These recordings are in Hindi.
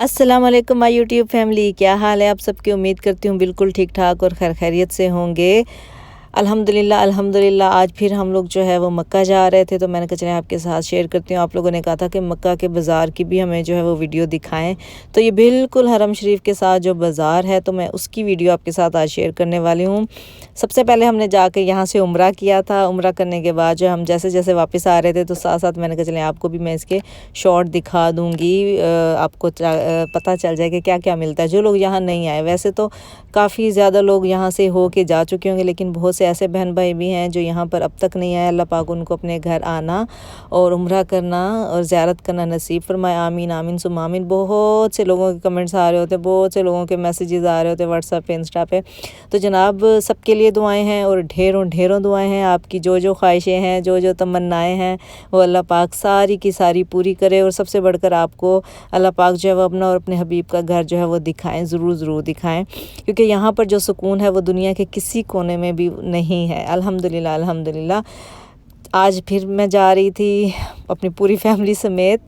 अस्सलाम वालेकुम माय यूट्यूब फैमिली, क्या हाल है आप सबकी। उम्मीद करती हूँ बिल्कुल ठीक ठाक और खैर खैरियत से होंगे। अल्हम्दुलिल्लाह अल्हम्दुलिल्लाह। आज फिर हम लोग जो है वो मक्का जा रहे थे, तो मैंने कहा चलें आपके साथ शेयर करती हूँ। आप लोगों ने कहा था कि मक्का के बाज़ार की भी हमें जो है वो वीडियो दिखाएं, तो ये बिल्कुल हरम शरीफ के साथ जो बाज़ार है, तो मैं उसकी वीडियो आपके साथ आज शेयर करने वाली हूँ। सबसे पहले हमने जाके यहाँ से उम्रा किया था। उम्रा करने के बाद जो हम जैसे जैसे वापस आ रहे थे, तो साथ साथ मैंने कहा चलें आपको भी मैं इसके शॉर्ट दिखा दूँगी। आपको पता चल जाए कि क्या क्या मिलता है। जो लोग यहाँ नहीं आए, वैसे तो काफ़ी ज़्यादा लोग यहाँ से हो के जा चुके होंगे, लेकिन बहुत से ऐसे बहन भाई भी हैं जो यहाँ पर अब तक नहीं आए। अल्लाह पाक उनको अपने घर आना और उम्रा करना और ज़ियारत करना नसीब फरमाए। आमीन आमीन सुम आमीन। बहुत से लोगों के कमेंट्स आ रहे होते, बहुत से लोगों के मैसेजेस आ रहे होते व्हाट्सएप पे, इंस्टा पे। तो जनाब सबके लिए दुआएं हैं और ढेरों ढेरों दुआएं हैं। आपकी जो जो ख्वाहिशें हैं, जो जो तमन्नाएं हैं, वो अल्लाह पाक सारी की सारी पूरी करे। और सबसे बढ़कर आपको अल्लाह पाक जो है वो अपना और अपने हबीब का घर जो है वो दिखाएं, ज़रूर दिखाएं, क्योंकि यहाँ पर जो सुकून है वो दुनिया के किसी कोने में भी नहीं है। अल्हम्दुलिल्लाह अल्हम्दुलिल्लाह। आज फिर मैं जा रही थी अपनी पूरी फैमिली समेत।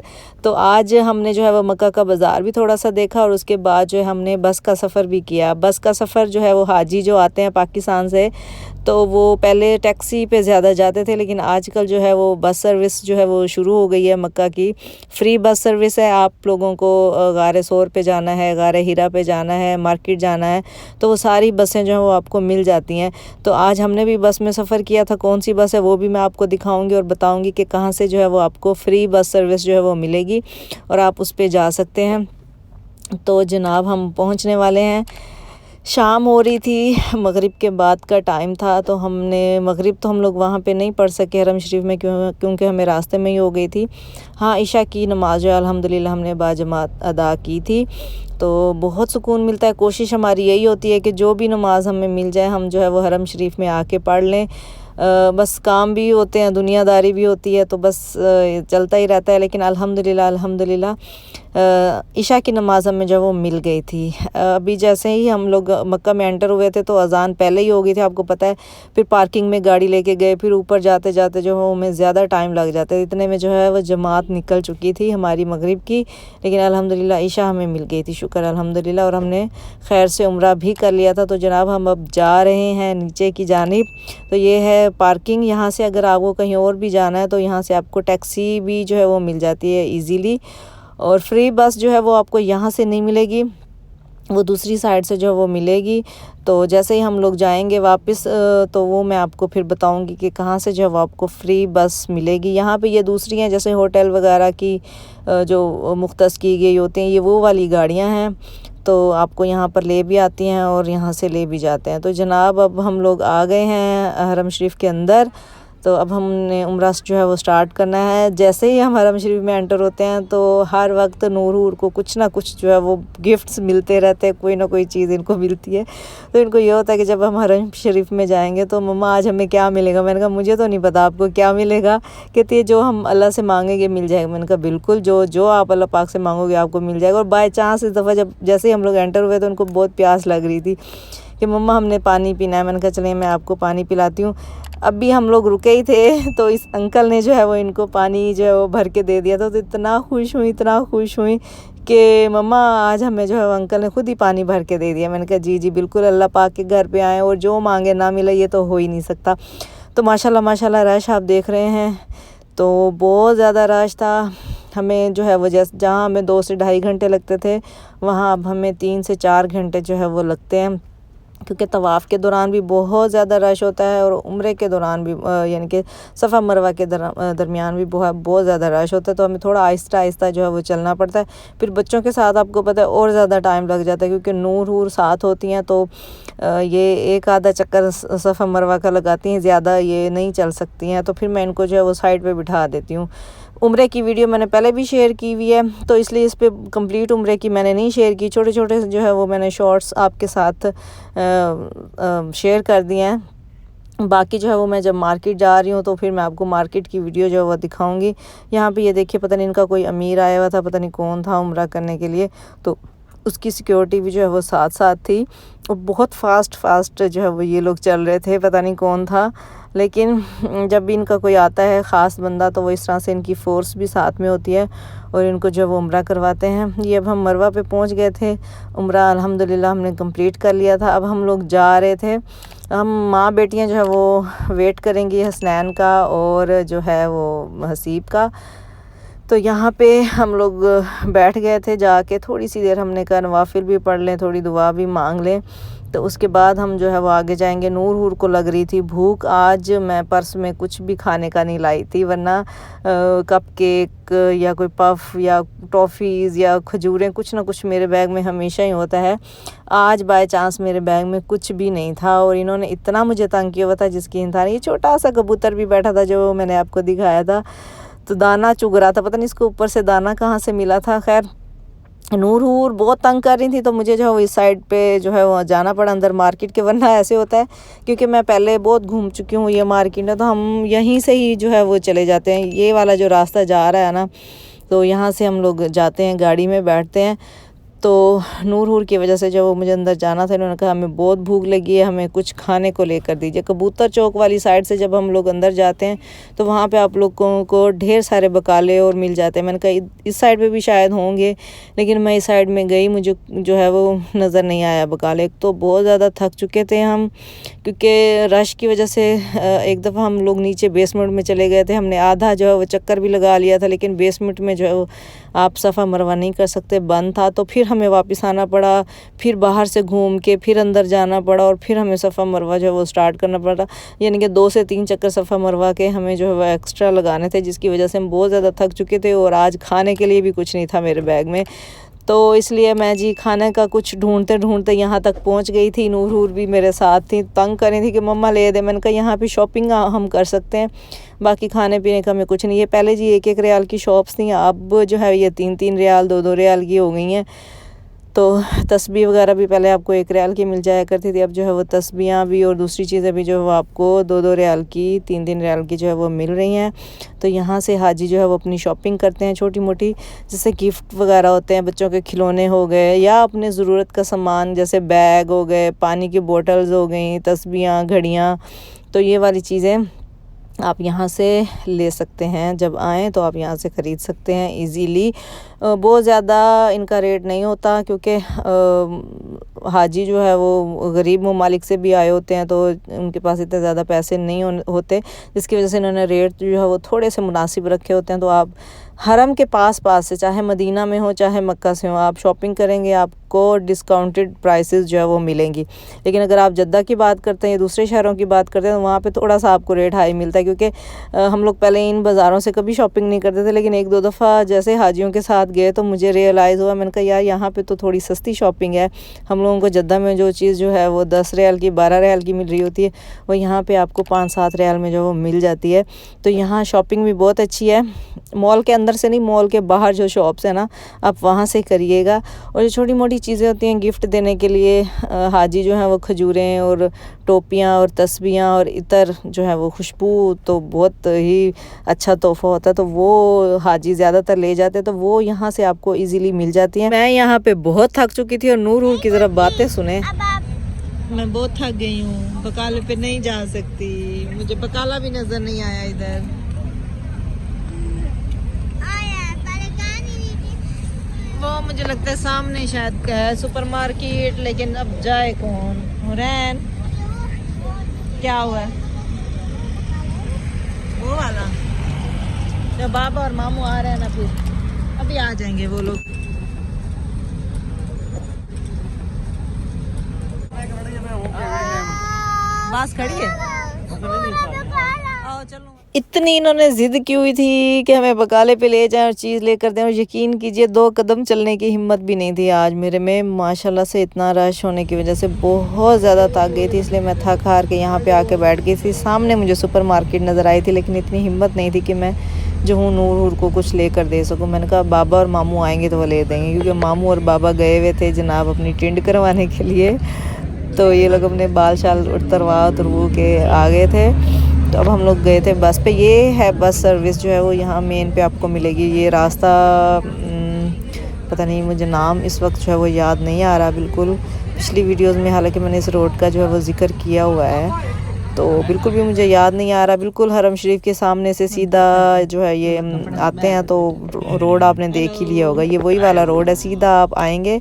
तो आज हमने जो है वो मक्का का बाज़ार भी थोड़ा सा देखा, और उसके बाद जो है हमने बस का सफ़र भी किया। बस का सफ़र जो है वो हाजी जो आते हैं पाकिस्तान से, तो वो पहले टैक्सी पे ज़्यादा जाते थे, लेकिन आजकल जो है वो बस सर्विस जो है वो शुरू हो गई है। मक्का की फ्री बस सर्विस है। आप लोगों को गारे सोर पे जाना है, गारे हीरा पे जाना है, मार्केट जाना है, तो वो सारी बसें जो हैं वो आपको मिल जाती हैं। तो आज हमने भी बस में सफ़र किया था। कौन सी बस है वो भी मैं आपको दिखाऊंगी और बताऊंगी कि कहाँ से जो है वो आपको फ्री बस सर्विस जो है वो मिलेगी और आप उस पर जा सकते हैं। तो जनाब हम पहुँचने वाले हैं। शाम हो रही थी, मगरिब के बाद का टाइम था, तो हमने मगरिब तो हम लोग वहाँ पे नहीं पढ़ सके हरम शरीफ में, क्योंकि हमें रास्ते में ही हो गई थी। हाँ, इशा की नमाज जो अल्हम्दुलिल्लाह हमने बाजमात अदा की थी। तो बहुत सुकून मिलता है। कोशिश हमारी यही होती है कि जो भी नमाज हमें मिल जाए, हम जो है वो हरम शरीफ में आके पढ़ लें। बस काम भी होते हैं, दुनियादारी भी होती है, तो बस चलता ही रहता है। लेकिन अल्हम्दुलिल्लाह अल्हम्दुलिल्लाह इशा की नमाज हमें जो वो मिल गई थी। अभी जैसे ही हम लोग मक्का में एंटर हुए थे, तो अज़ान पहले ही हो गई थी, आपको पता है। फिर पार्किंग में गाड़ी लेके गए, फिर ऊपर जाते जाते जो है हमें ज़्यादा टाइम लग जाता है। इतने में जो है वो जमात निकल चुकी थी हमारी मगरिब की, लेकिन अल्हम्दुलिल्लाह इशा हमें मिल गई थी, शुक्र अल्हम्दुलिल्लाह। और हमने खैर से उम्रा भी कर लिया था। तो जनाब हम अब जा रहे हैं नीचे की जानिब। तो ये है पार्किंग। यहाँ से अगर आपको कहीं और भी जाना है, तो यहाँ से आपको टैक्सी भी जो है वो मिल जाती है ईज़िली। और फ्री बस जो है वो आपको यहाँ से नहीं मिलेगी, वो दूसरी साइड से जो है वो मिलेगी। तो जैसे ही हम लोग जाएंगे वापस, तो वो मैं आपको फिर बताऊंगी कि कहाँ से जो है वो आपको फ्री बस मिलेगी। यहाँ पे ये दूसरी हैं, जैसे होटल वगैरह की जो मुख्तस की गई होती हैं, ये वो वाली गाड़ियाँ हैं। तो आपको यहाँ पर ले भी आती हैं और यहाँ से ले भी जाते हैं। तो जनाब अब हम लोग आ गए हैं हरम शरीफ के अंदर। तो अब हमने उम्रा जो है वो स्टार्ट करना है। जैसे ही हम हरम शरीफ में एंटर होते हैं, तो हर वक्त नूर को कुछ ना कुछ जो है वो गिफ्ट्स मिलते रहते हैं, कोई ना कोई चीज़ इनको मिलती है। तो इनको ये होता है कि जब हम हरम शरीफ में जाएंगे, तो मम्मा आज हमें क्या मिलेगा। मैंने कहा मुझे तो नहीं पता आपको क्या मिलेगा। कहती है जो हम अल्लाह से मांगेंगे मिल जाएगा। मैंने कहा बिल्कुल, जो जो आप अल्लाह पाक से मांगोगे आपको मिल जाएगा। और बाई चांस इस दफ़ा जब जैसे ही हम लोग एंटर हुए, तो उनको बहुत प्यास लग रही थी कि मम्मा हमने पानी पीना है। मैंने कहा चलिए मैं आपको पानी पिलाती हूँ। अब भी हम लोग रुके ही थे, तो इस अंकल ने जो है वो इनको पानी जो है वो भर के दे दिया था। तो इतना खुश हुई कि मम्मा आज हमें जो है वो अंकल ने खुद ही पानी भर के दे दिया। मैंने कहा जी बिल्कुल, अल्लाह पाक के घर पे आए और जो मांगे ना मिले, ये तो हो ही नहीं सकता। तो माशाल्लाह माशाल्लाह रश आप देख रहे हैं, तो बहुत ज़्यादा रश था। हमें जो है वो जहाँ हमें 2 से ढाई घंटे लगते थे, वहाँ अब हमें 3 से 4 घंटे जो है वो लगते हैं, क्योंकि तवाफ़ के दौरान भी बहुत ज़्यादा रश होता है और उम्रे के दौरान भी यानी कि सफ़ा मरवा के दरमियान भी बहुत ज़्यादा रश होता है। तो हमें थोड़ा आहिस्ता आहिस्ता जो है वो चलना पड़ता है। फिर बच्चों के साथ आपको पता है और ज़्यादा टाइम लग जाता है, क्योंकि नूर साथ होती हैं, तो ये एक आधा चक्कर सफ़ा मरवा का लगाती हैं, ज़्यादा ये नहीं चल सकती हैं। तो फिर मैं इनको जो है वो साइड पर बिठा देती हूँ। उम्रे की वीडियो मैंने पहले भी शेयर की हुई है, तो इसलिए इस पर कंप्लीट उम्रे की मैंने नहीं शेयर की। छोटे छोटे जो है वो मैंने शॉर्ट्स आपके साथ शेयर कर दिए हैं। बाकी जो है वो मैं जब मार्केट जा रही हूँ, तो फिर मैं आपको मार्केट की वीडियो जो है वो दिखाऊंगी। यहाँ पे ये देखिए, पता नहीं इनका कोई अमीर आया हुआ था, पता नहीं कौन था उम्रा करने के लिए। तो उसकी सिक्योरिटी भी जो है वो साथ साथ थी। और बहुत फास्ट जो है वो ये लोग चल रहे थे, पता नहीं कौन था, लेकिन जब भी इनका कोई आता है ख़ास बंदा तो वो इस तरह से इनकी फ़ोर्स भी साथ में होती है और इनको जो वो उम्रा करवाते हैं। ये अब हम मरवा पे पहुंच गए थे, उम्रा अल्हम्दुलिल्लाह हमने कंप्लीट कर लिया था। अब हम लोग जा रहे थे, हम माँ बेटियां जो है वो वेट करेंगी हसनैन का और जो है वो हसीब का। तो यहाँ पे हम लोग बैठ गए थे, जाके थोड़ी सी देर हमने कहा नवाफिल भी पढ़ लें, थोड़ी दुआ भी मांग लें, तो उसके बाद हम जो है वो आगे जाएंगे। नूर हूर को लग रही थी भूख, आज मैं पर्स में कुछ भी खाने का नहीं लाई थी, वरना कप केक या कोई पफ या टॉफ़ीज़ या खजूरें कुछ ना कुछ मेरे बैग में हमेशा ही होता है। आज बाय चांस मेरे बैग में कुछ भी नहीं था और इन्होंने इतना मुझे तंग किया हुआ था जिसकी इंतहा नहीं। ये छोटा सा कबूतर भी बैठा था जो मैंने आपको दिखाया था, तो दाना चुग रहा था, पता नहीं इसको ऊपर से दाना कहाँ से मिला था। खैर नूर हूर बहुत तंग कर रही थी, तो मुझे जो है वो इस साइड पे जो है वो जाना पड़ा अंदर मार्केट के, वरना ऐसे होता है क्योंकि मैं पहले बहुत घूम चुकी हूँ ये मार्केट में, तो हम यहीं से ही जो है वो चले जाते हैं। ये वाला जो रास्ता जा रहा है ना, तो यहाँ से हम लोग जाते हैं, गाड़ी में बैठते हैं। तो नूर हूर की वजह से जब वो मुझे अंदर जाना था, इन्होंने कहा हमें बहुत भूख लगी है, हमें कुछ खाने को लेकर दीजिए। कबूतर चौक वाली साइड से जब हम लोग अंदर जाते हैं तो वहाँ पे आप लोगों को ढेर सारे बकाले और मिल जाते हैं। मैंने कहा इस साइड पे भी शायद होंगे, लेकिन मैं इस साइड में गई, मुझे जो है वो नज़र नहीं आया बकाले। तो बहुत ज़्यादा थक चुके थे हम, क्योंकि रश की वजह से एक दफ़ा हम लोग नीचे बेसमेंट में चले गए थे। हमने आधा जो है वो चक्कर भी लगा लिया था, लेकिन बेसमेंट में जो है वो आप सफ़ा मरवा नहीं कर सकते, बंद था। तो फिर हमें वापस आना पड़ा, फिर बाहर से घूम के फिर अंदर जाना पड़ा और फिर हमें सफ़ा मरवा जो है वो स्टार्ट करना पड़ा। यानी कि 2 से 3 चक्कर सफ़ा मरवा के हमें जो है वो एक्स्ट्रा लगाने थे, जिसकी वजह से हम बहुत ज़्यादा थक चुके थे और आज खाने के लिए भी कुछ नहीं था मेरे बैग में। तो इसलिए मैं जी खाने का कुछ ढूंढते ढूंढते यहाँ तक पहुँच गई थी। नूर हूर भी मेरे साथ थी, तंग कर रही थी कि मम्मा ले दे। मैंने कहा यहाँ पे शॉपिंग हम कर सकते हैं, बाकी खाने पीने का हमें कुछ नहीं है। पहले जी 1-1 रियाल की शॉप्स थी, अब जो है ये 3-3 रियाल 2-2 रियाल की हो गई हैं। तो तस्बीह वगैरह भी पहले आपको 1 रियाल की मिल जाया करती थी, अब जो है वो तस्बीहां भी और दूसरी चीज़ें भी जो है वो आपको 2-2 रियाल की 3-3 रियाल की जो है वो मिल रही हैं। तो यहाँ से हाजी जो है वो अपनी शॉपिंग करते हैं छोटी मोटी, जैसे गिफ्ट वगैरह होते हैं, बच्चों के खिलौने हो गए या अपने ज़रूरत का सामान जैसे बैग हो गए, पानी की बोतल्स हो गई, तस्बीहां, घड़ियाँ, तो ये वाली चीज़ें आप यहाँ से ले सकते हैं। जब आएँ तो आप यहाँ से ख़रीद सकते हैं इजीली। बहुत ज़्यादा इनका रेट नहीं होता, क्योंकि हाजी जो है वो गरीब ममालिक से भी आए होते हैं, तो उनके पास इतने ज़्यादा पैसे नहीं होते, जिसकी वजह से इन्होंने रेट जो है वो थोड़े से मुनासिब रखे होते हैं। तो आप हरम के पास से, चाहे मदीना में हो चाहे मक्का से हो, आप शॉपिंग करेंगे आपको डिस्काउंटेड प्राइसेस जो है वो मिलेंगी। लेकिन अगर आप जद्दा की बात करते हैं या दूसरे शहरों की बात करते हैं तो वहाँ पे थोड़ा सा आपको रेट हाई मिलता है, क्योंकि हम लोग पहले इन बाज़ारों से कभी शॉपिंग नहीं करते थे, लेकिन 1-2 दफ़ा जैसे हाजियों के साथ गए तो मुझे रियलाइज़ हुआ, मैंने कहा यार यहाँ पे तो थोड़ी सस्ती शॉपिंग है। हम लोगों को जद्दा में जो चीज़ जो है वो 10 रियाल की 12 रियाल की मिल रही होती है, वो यहाँ पे आपको 5-7 रियाल में जो वो मिल जाती है। तो यहाँ शॉपिंग भी बहुत अच्छी है। मॉल के अंदर से नहीं, मॉल के बाहर जो शॉप्स है ना, आप वहाँ से करिएगा। और जो छोटी मोटी चीज़ें होती हैं गिफ्ट देने के लिए, हाजी जो है वो खजूरें और टोपियाँ और तस्बीहां और इतर जो है वो खुशबू, तो बहुत ही अच्छा तोहफ़ा होता है, तो वो हाजी ज़्यादातर ले जाते हैं, तो वो यहाँ से आपको इजीली मिल जाती हैं। मैं यहाँ पे बहुत थक चुकी थी और नूर की ज़रा बातें सुने। मैं बहुत थक गई हूँ, बकाले पे नहीं जा सकती, मुझे बकाला भी नज़र नहीं आया इधर। वो मुझे लगता है सामने शायद है सुपरमार्केट, लेकिन अब जाए कौन। हुरैन क्या हुआ है? वो वाला जब बाबा और मामू आ रहे हैं ना, फिर अभी आ जाएंगे वो लोग। बस खड़ी है, आओ चलो। इतनी इन्होंने ज़िद की हुई थी कि हमें बकाले पे ले जाएं और चीज़ लेकर दें, और यकीन कीजिए 2 कदम चलने की हिम्मत भी नहीं थी आज मेरे में। माशाल्लाह से इतना रश होने की वजह से बहुत ज़्यादा थक गई थी, इसलिए मैं थक हार के यहाँ पे आके बैठ गई थी। सामने मुझे सुपर मार्केट नज़र आई थी, लेकिन इतनी हिम्मत नहीं थी कि मैं जो हूँ नूर को कुछ लेकर दे सकूँ। मैंने कहा बाबा और मामू आएंगे तो वो ले देंगे, क्योंकि मामू और बाबा गए हुए थे जनाब अपनी टिंड करवाने के लिए। तो ये लोग अपने बाल शाल उतरवा के आ गए थे। तो अब हम लोग गए थे बस पे। ये है बस सर्विस जो है वो यहाँ मेन पे आपको मिलेगी। ये रास्ता पता नहीं मुझे नाम इस वक्त जो है वो याद नहीं आ रहा बिल्कुल। पिछली वीडियोस में हालांकि मैंने इस रोड का जो है वो ज़िक्र किया हुआ है, तो बिल्कुल भी मुझे याद नहीं आ रहा। बिल्कुल हरम शरीफ के सामने से सीधा जो है ये आते हैं तो रोड आपने देख ही लिया होगा, ये वही वाला रोड है। सीधा आप आएंगे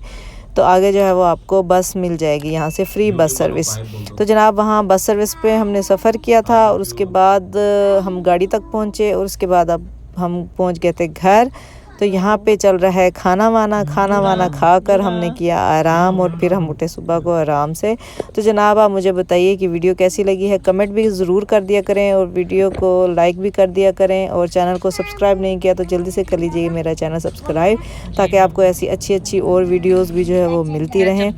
तो आगे जो है वो आपको बस मिल जाएगी, यहाँ से फ्री बस सर्विस। तो जनाब वहाँ बस सर्विस पे हमने सफ़र किया था और उसके बाद हम गाड़ी तक पहुँचे और उसके बाद अब हम पहुँच गए थे घर। तो यहाँ पे चल रहा है खाना वाना खाकर हमने किया आराम और फिर हम उठे सुबह को आराम से। तो जनाब आप मुझे बताइए कि वीडियो कैसी लगी है, कमेंट भी ज़रूर कर दिया करें और वीडियो को लाइक भी कर दिया करें, और चैनल को सब्सक्राइब नहीं किया तो जल्दी से कर लीजिए मेरा चैनल सब्सक्राइब, ताकि आपको ऐसी अच्छी और वीडियोज़ भी जो है वो मिलती रहें।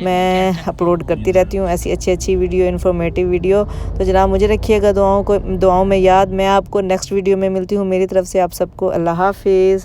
मैं अपलोड करती रहती हूँ ऐसी अच्छी वीडियो, इन्फॉर्मेटिव वीडियो। तो जनाब मुझे रखिएगा दुआओं में याद। मैं आपको नेक्स्ट वीडियो में मिलती हूँ। मेरी तरफ से आप सबको अल्लाह हाफिज़।